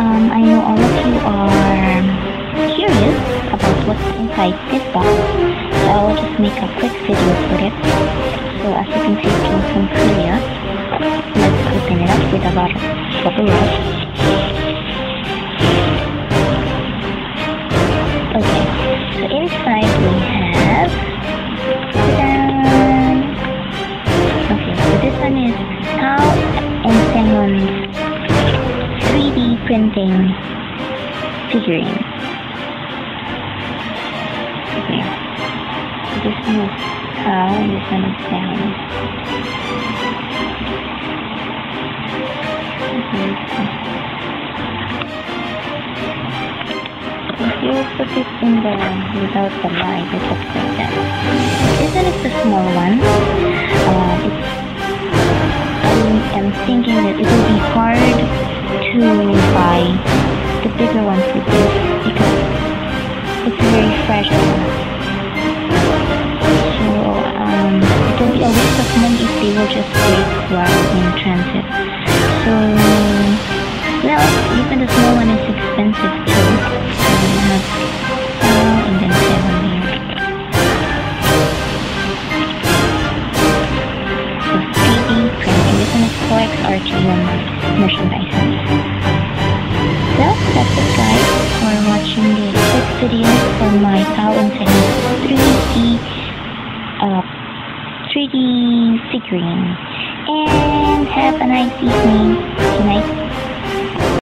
I know all of you are curious about what's inside this box, so I will just make a quick video for it. So as you can see, it came from Korea. Let's open it up with a lot of bubble wrap. Okay, so inside we have okay, so this one is TAOHUN and Se-hoon's 3D printing figurine. Okay, so this one is TAOHUN and this one is Se-hoon. If you put it in the without the light, it looks like that. This one is the small one. I'm thinking that it will be hard to buy the bigger ones with this because it's very fragile. So it will be a waste of money if they will just break while in transit. So well, even the small one is expensive too. So we have and then 7 here. So 3D printing. This one is Coex Artium merchandise. So that's it, guys, for watching this quick video for my TAOHUN and Se-hoon 3D figurine. And have a nice evening tonight.